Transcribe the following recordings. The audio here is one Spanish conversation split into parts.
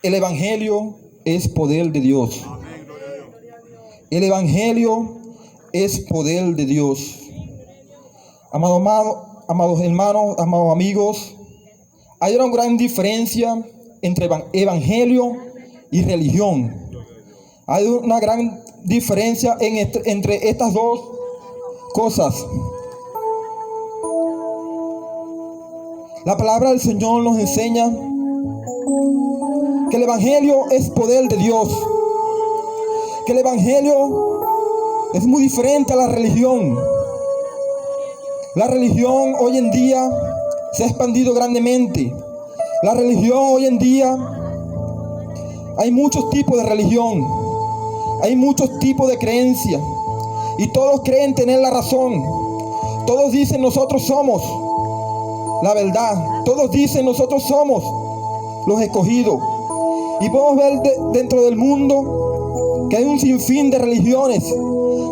El Evangelio es poder de Dios. El Evangelio es poder de Dios. Amados hermanos, amados amigos, hay una gran diferencia entre Evangelio y religión. Hay una gran diferencia entre estas dos cosas. La palabra del Señor nos enseña que el Evangelio es poder de Dios, que el Evangelio es muy diferente a la religión. La religión hoy en día se ha expandido grandemente. La religión hoy en día, hay muchos tipos de religión, hay muchos tipos de creencias, y todos creen tener la razón. Todos dicen nosotros somos la verdad, todos dicen nosotros somos los escogidos. Y podemos ver dentro del mundo que hay un sinfín de religiones,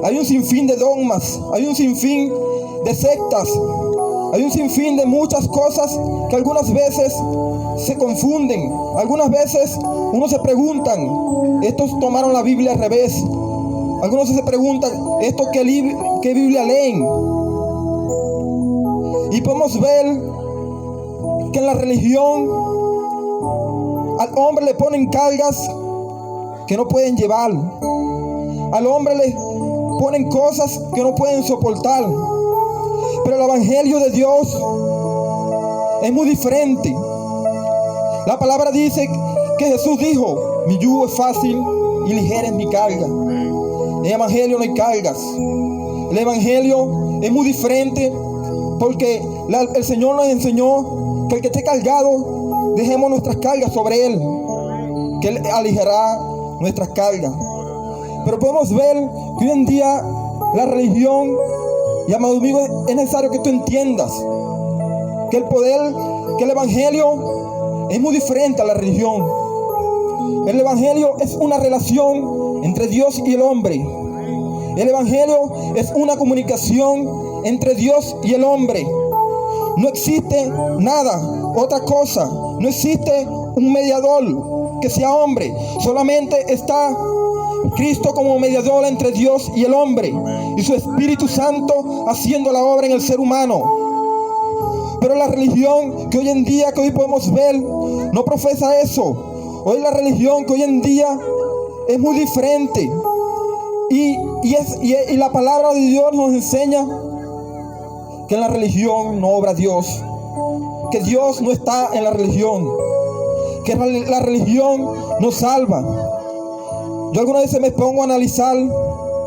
hay un sinfín de dogmas, hay un sinfín de sectas, hay un sinfín de muchas cosas que algunas veces se confunden. Algunas veces uno se preguntan, estos tomaron la Biblia al revés. Algunos se preguntan, ¿estos qué Biblia leen? Y podemos ver que en la religión al hombre le ponen cargas que no pueden llevar. Al hombre le ponen cosas que no pueden soportar. Pero el Evangelio de Dios es muy diferente. La palabra dice que Jesús dijo, mi yugo es fácil y ligera es mi carga. En el Evangelio no hay cargas. El Evangelio es muy diferente porque el Señor nos enseñó que el que esté cargado, dejemos nuestras cargas sobre Él, que Él aligerará nuestras cargas. Pero podemos ver que hoy en día la religión, y amado amigo, es necesario que tú entiendas que el poder, que el Evangelio es muy diferente a la religión. El Evangelio es una relación entre Dios y el hombre. El Evangelio es una comunicación entre Dios y el hombre. No existe nada, otra cosa. No existe un mediador que sea hombre. Solamente está Cristo como mediador entre Dios y el hombre, y su Espíritu Santo haciendo la obra en el ser humano. Pero la religión que hoy en día, que hoy podemos ver, no profesa eso. Hoy la religión que hoy en día es muy diferente. Y la palabra de Dios nos enseña que en la religión no obra Dios, que Dios no está en la religión, que la religión no salva. Yo algunas veces me pongo a analizar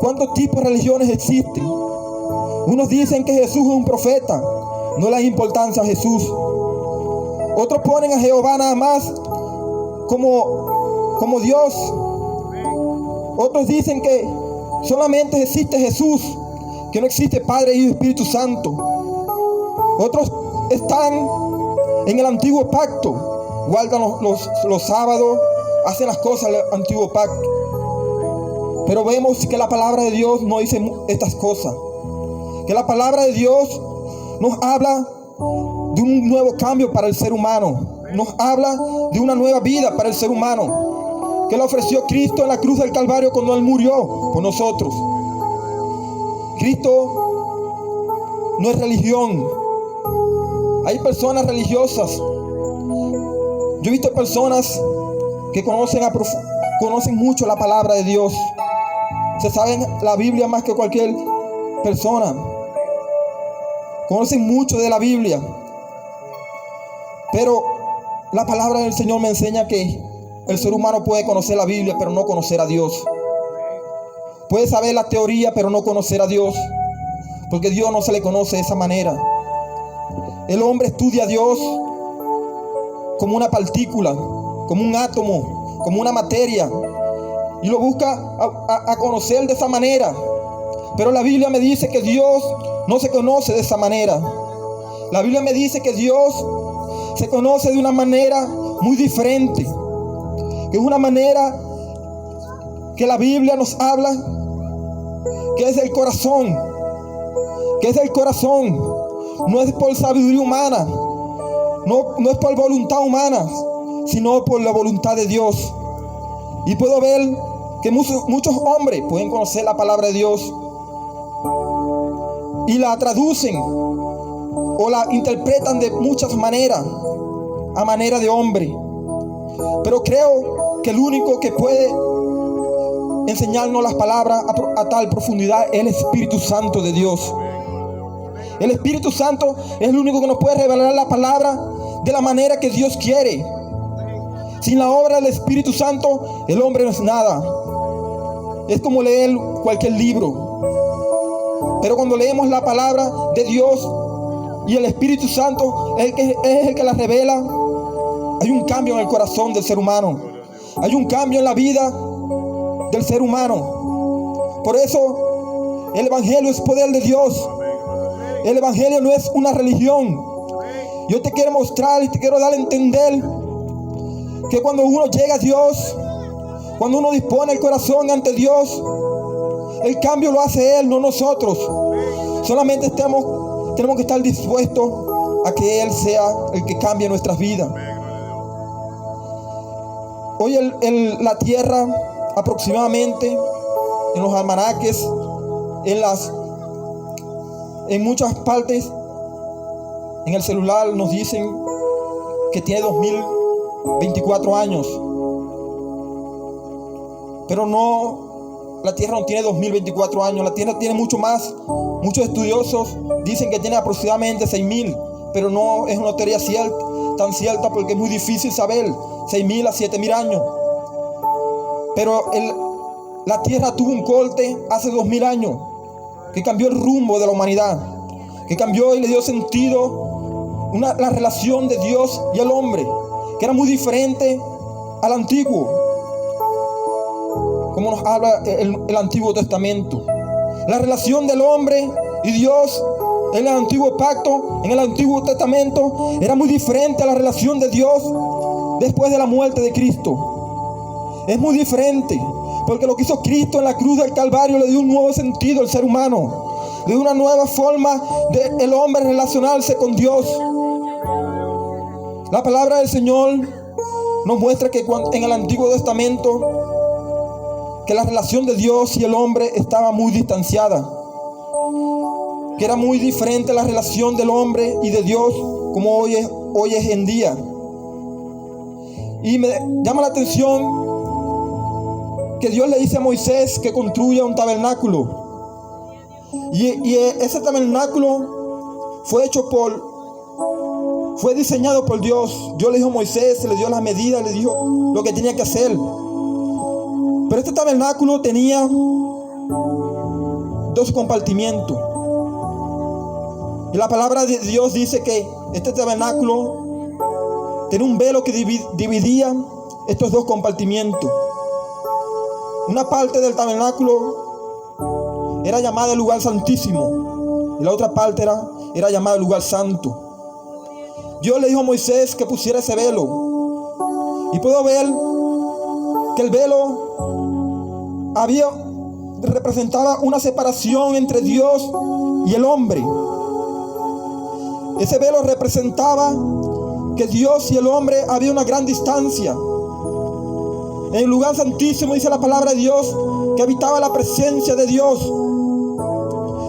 cuántos tipos de religiones existen. Unos dicen que Jesús es un profeta, no le da importancia a Jesús. Otros ponen a Jehová nada más como Dios. Otros dicen que solamente existe Jesús, que no existe Padre, Hijo y Espíritu Santo. Otros están en el antiguo pacto, guardan los sábados, hacen las cosas del antiguo pacto. Pero vemos que la palabra de Dios no dice estas cosas. Que la palabra de Dios nos habla de un nuevo cambio para el ser humano. Nos habla de una nueva vida para el ser humano, que le ofreció Cristo en la cruz del Calvario cuando Él murió por nosotros. Cristo no es religión. Hay personas religiosas. Yo he visto personas que conocen mucho la palabra de Dios. Se saben la Biblia más que cualquier persona. Conocen mucho de la Biblia. Pero la palabra del Señor me enseña que el ser humano puede conocer la Biblia, pero no conocer a Dios. Puede saber la teoría, pero no conocer a Dios, porque Dios no se le conoce de esa manera. El hombre estudia a Dios como una partícula, como un átomo, como una materia, y lo busca a conocer de esa manera. Pero la Biblia me dice que Dios no se conoce de esa manera. La Biblia me dice que Dios se conoce de una manera muy diferente, que es una manera que la Biblia nos habla, que es el corazón, que es el corazón. No es por sabiduría humana, no es por voluntad humana, sino por la voluntad de Dios. Y puedo ver que muchos hombres pueden conocer la palabra de Dios y la traducen o la interpretan de muchas maneras, a manera de hombre. Pero creo que el único que puede enseñarnos las palabras a tal profundidad es el Espíritu Santo de Dios. El Espíritu Santo es el único que nos puede revelar la palabra de la manera que Dios quiere. Sin la obra del Espíritu Santo, el hombre no es nada. Es como leer cualquier libro. Pero cuando leemos la palabra de Dios y el Espíritu Santo es el que la revela, hay un cambio en el corazón del ser humano. Hay un cambio en la vida del ser humano. Por eso el Evangelio es poder de Dios. El Evangelio no es una religión. Yo te quiero mostrar y te quiero dar a entender que cuando uno llega a Dios, cuando uno dispone el corazón ante Dios, el cambio lo hace Él, no nosotros. Solamente tenemos que estar dispuestos a que Él sea el que cambie nuestras vidas. Hoy la tierra, aproximadamente, en los almanaques, en muchas partes, en el celular nos dicen que tiene 2024 años. Pero no, la tierra no tiene 2024 años, la tierra tiene mucho más. Muchos estudiosos dicen que tiene aproximadamente 6.000, pero no es una teoría tan cierta porque es muy difícil saber, 6.000 a 7.000 años. Pero la tierra tuvo un corte hace 2.000 años, que cambió el rumbo de la humanidad, que cambió y le dio sentido la relación de Dios y el hombre, que era muy diferente al antiguo, como nos habla el Antiguo Testamento. La relación del hombre y Dios en el Antiguo Pacto, en el Antiguo Testamento, era muy diferente a la relación de Dios después de la muerte de Cristo. Es muy diferente, porque lo que hizo Cristo en la cruz del Calvario le dio un nuevo sentido al ser humano, le dio una nueva forma de el hombre relacionarse con Dios. La palabra del Señor nos muestra que en el Antiguo Testamento, que la relación de Dios y el hombre estaba muy distanciada, que era muy diferente la relación del hombre y de Dios como hoy es en día. Y me llama la atención que Dios le dice a Moisés que construya un tabernáculo. Y ese tabernáculo fue diseñado por Dios. Dios le dijo a Moisés, se le dio las medidas, le dijo lo que tenía que hacer. Pero este tabernáculo tenía 2 compartimientos. Y la palabra de Dios dice que este tabernáculo tenía un velo que dividía estos 2 compartimientos. Una parte del tabernáculo era llamada el lugar santísimo y la otra parte era llamada el lugar santo. Dios le dijo a Moisés que pusiera ese velo, y puedo ver que el velo representaba una separación entre Dios y el hombre. Ese velo representaba que Dios y el hombre había una gran distancia. En el lugar santísimo dice la palabra de Dios que habitaba la presencia de Dios,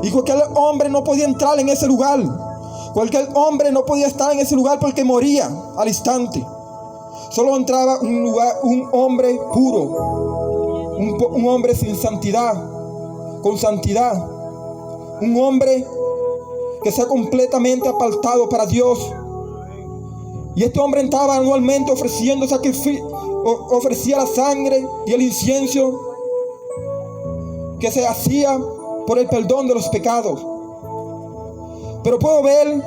y cualquier hombre no podía entrar en ese lugar. Cualquier hombre no podía estar en ese lugar porque moría al instante. Solo entraba un hombre puro, un hombre sin santidad, con santidad, un hombre que sea completamente apartado para Dios. Y este hombre entraba anualmente ofreciendo sacrificio, ofrecía la sangre y el incienso que se hacía por el perdón de los pecados. Pero puedo ver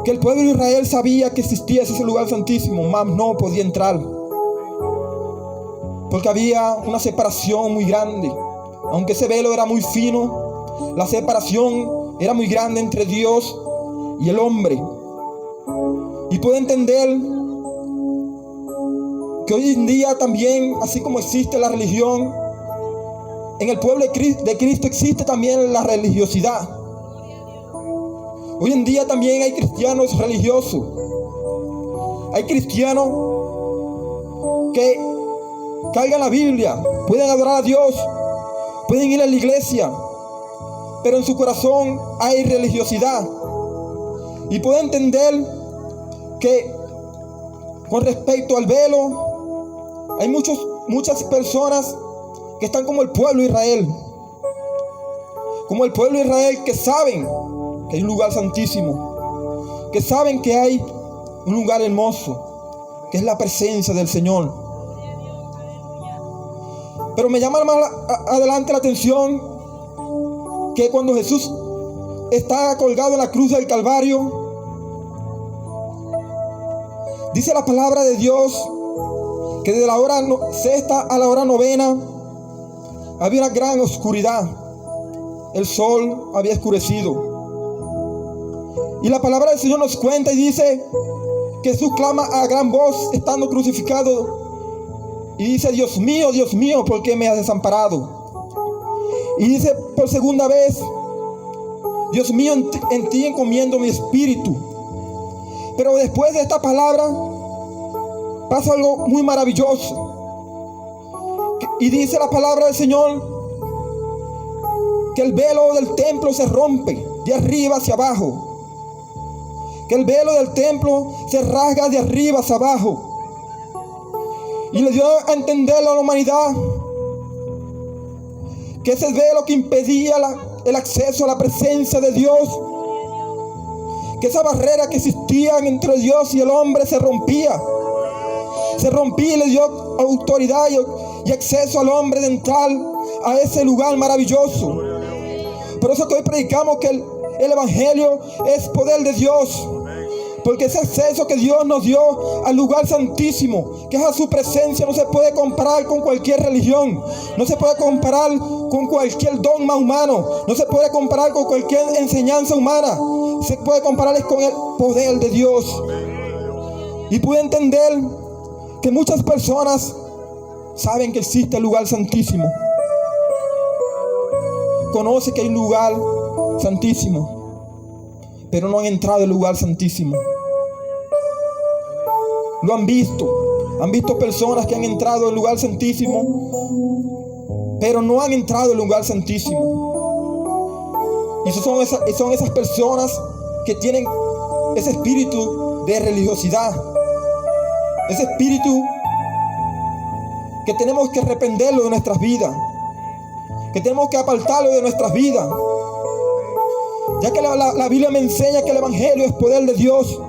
que el pueblo de Israel sabía que existía ese lugar santísimo, mas no podía entrar, porque había una separación muy grande. Aunque ese velo era muy fino, la separación era muy grande entre Dios y el hombre. Y puedo entender que hoy en día también, así como existe la religión, en el pueblo de Cristo existe también la religiosidad. Hoy en día también hay cristianos religiosos. Hay cristianos que cargan la Biblia, pueden adorar a Dios, pueden ir a la iglesia, pero en su corazón hay religiosidad. Y puedo entender que con respecto al velo, hay muchas personas que están como el pueblo de Israel. Como el pueblo de Israel, que saben que hay un lugar santísimo, que saben que hay un lugar hermoso, que es la presencia del Señor. Pero me llama más adelante la atención que cuando Jesús está colgado en la cruz del Calvario, dice la palabra de Dios que desde la hora sexta a la hora novena había una gran oscuridad. El sol había oscurecido. Y la palabra del Señor nos cuenta y dice que Jesús clama a gran voz estando crucificado y dice: Dios mío, ¿por qué me has desamparado? Y dice por segunda vez: Dios mío, en ti encomiendo mi espíritu. Pero después de esta palabra pasa algo muy maravilloso. Y dice la palabra del Señor que el velo del templo se rompe de arriba hacia abajo. Que el velo del templo se rasga de arriba hacia abajo. Y le dio a entender a la humanidad que ese velo que impedía el acceso a la presencia de Dios, que esa barrera que existía entre Dios y el hombre se rompía. Se rompía y le dio autoridad y acceso al hombre de entrar a ese lugar maravilloso. Por eso que hoy predicamos que el Evangelio es poder de Dios. Porque ese acceso que Dios nos dio al lugar santísimo, que es a su presencia, no se puede comparar con cualquier religión. No se puede comparar con cualquier dogma humano. No se puede comparar con cualquier enseñanza humana. Se puede comparar con el poder de Dios. Y pude entender que muchas personas saben que existe el lugar santísimo. Conoce que hay un lugar santísimo, pero no han entrado al lugar santísimo. Lo han visto personas que han entrado al lugar santísimo, pero no han entrado al lugar santísimo. Y son esas personas que tienen ese espíritu de religiosidad, ese espíritu que tenemos que arrepentirlo de nuestras vidas, que tenemos que apartarlo de nuestras vidas, ya que la Biblia me enseña que el Evangelio es poder de Dios.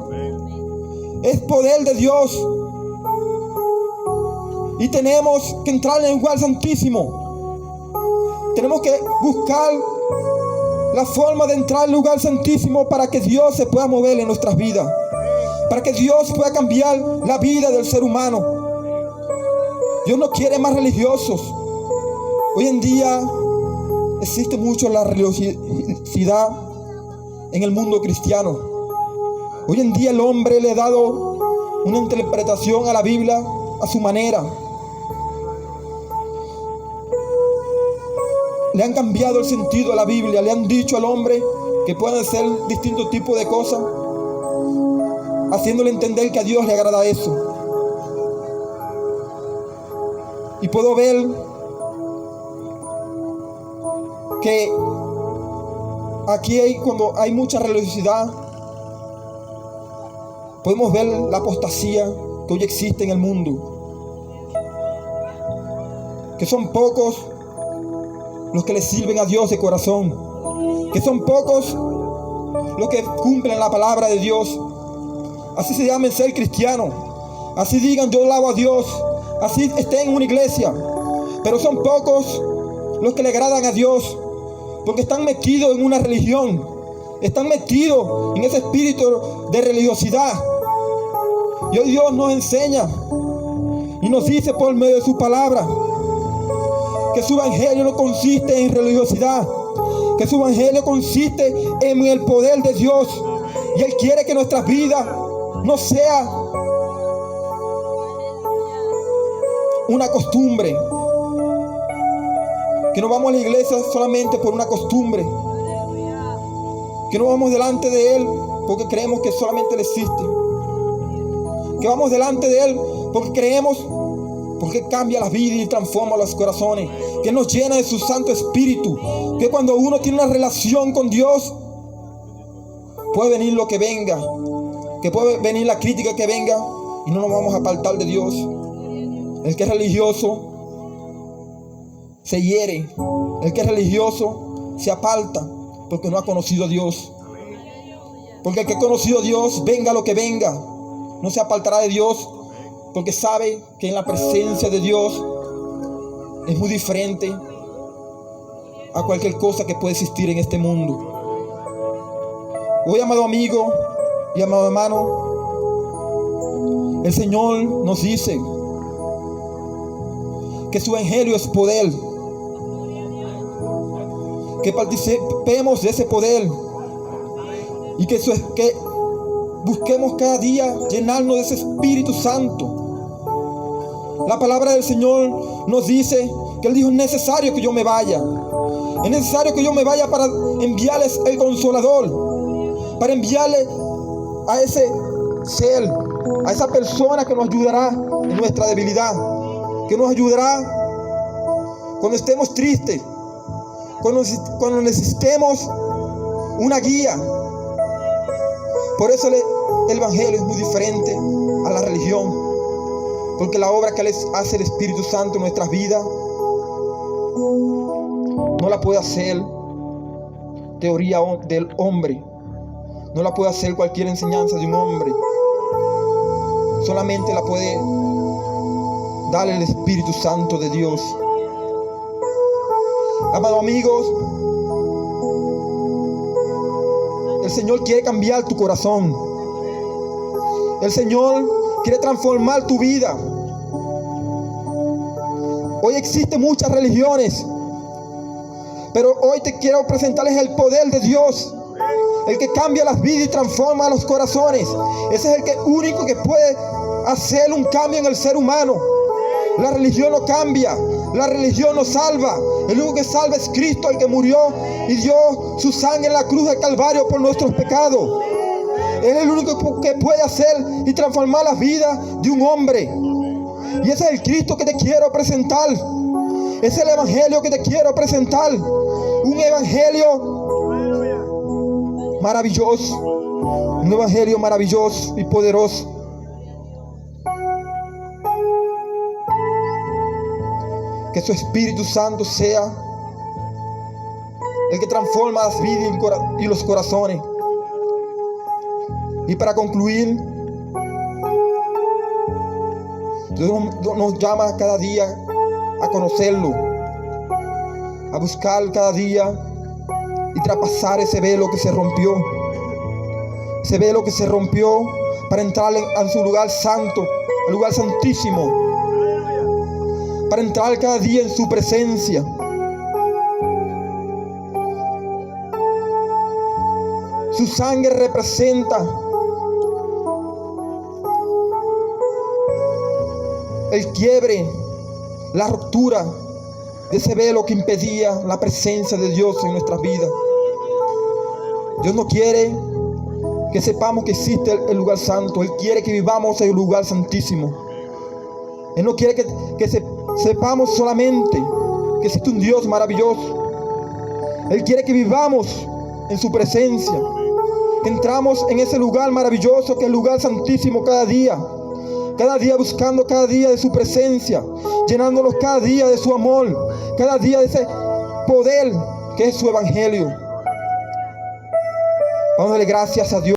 Es poder de Dios. Y tenemos que entrar en el lugar santísimo. Tenemos que buscar la forma de entrar al lugar santísimo para que Dios se pueda mover en nuestras vidas, para que Dios pueda cambiar la vida del ser humano. Dios no quiere más religiosos. Hoy en día existe mucho la religiosidad en el mundo cristiano. Hoy en día el hombre le ha dado una interpretación a la Biblia a su manera. Le han cambiado el sentido a la Biblia. Le han dicho al hombre que pueden ser distintos tipos de cosas, haciéndole entender que a Dios le agrada eso. Y puedo ver que aquí cuando hay mucha religiosidad, podemos ver la apostasía que hoy existe en el mundo. Que son pocos los que le sirven a Dios de corazón. Que son pocos los que cumplen la palabra de Dios. Así se llamen ser cristiano. Así digan: yo alabo a Dios. Así estén en una iglesia. Pero son pocos los que le agradan a Dios, porque están metidos en una religión. Están metidos en ese espíritu de religiosidad. Y hoy Dios nos enseña y nos dice por medio de su palabra que su evangelio no consiste en religiosidad, que su evangelio consiste en el poder de Dios. Y Él quiere que nuestras vidas no sea una costumbre, que no vamos a la iglesia solamente por una costumbre, que no vamos delante de Él porque creemos que solamente Él existe, que vamos delante de Él porque creemos, porque cambia la vida y transforma los corazones, que nos llena de su Santo Espíritu, que cuando uno tiene una relación con Dios, puede venir lo que venga, que puede venir la crítica que venga, y no nos vamos a apartar de Dios. El que es religioso se hiere, el que es religioso se aparta, porque no ha conocido a Dios. Porque el que ha conocido a Dios, venga lo que venga, no se apartará de Dios, porque sabe que en la presencia de Dios es muy diferente a cualquier cosa que pueda existir en este mundo. Hoy, amado amigo y amado hermano, el Señor nos dice que su evangelio es poder, que participemos de ese poder y que busquemos cada día llenarnos de ese Espíritu Santo. La palabra del Señor nos dice que Él dijo: es necesario que yo me vaya. Es necesario que yo me vaya para enviarles el Consolador, para enviarle a ese ser, a esa persona que nos ayudará en nuestra debilidad, que nos ayudará cuando estemos tristes, cuando necesitemos una guía. Por eso el evangelio es muy diferente a la religión, porque la obra que hace el Espíritu Santo en nuestras vidas no la puede hacer teoría del hombre, no la puede hacer cualquier enseñanza de un hombre, solamente la puede dar el Espíritu Santo de Dios. Amados amigos, el Señor quiere cambiar tu corazón. El Señor quiere transformar tu vida. Hoy existen muchas religiones, pero hoy te quiero presentarles el poder de Dios, el que cambia las vidas y transforma los corazones. Ese es el único que puede hacer un cambio en el ser humano. La religión no cambia, la religión no salva. El único que salva es Cristo, el que murió y dio su sangre en la cruz del Calvario por nuestros pecados. Él es el único que puede hacer y transformar la vida de un hombre. Y ese es el Cristo que te quiero presentar. Ese es el evangelio que te quiero presentar. Un evangelio maravilloso. Un evangelio maravilloso y poderoso. Que su Espíritu Santo sea el que transforma las vidas y los corazones. Y para concluir, Dios nos llama cada día a conocerlo, a buscar cada día y traspasar ese velo que se rompió. Ese velo que se rompió para entrar en su lugar santo, el lugar santísimo. Para entrar cada día en su presencia. Su sangre representa el quiebre, la ruptura de ese velo que impedía la presencia de Dios en nuestras vidas. Dios no quiere que sepamos que existe el lugar santo. Él quiere que vivamos en el lugar santísimo. Él no quiere que sepamos solamente que existe un Dios maravilloso. Él quiere que vivamos en su presencia, que entramos en ese lugar maravilloso que es el lugar santísimo cada día buscando cada día de su presencia, llenándonos cada día de su amor, cada día de ese poder que es su evangelio. Vamos a darle gracias a Dios.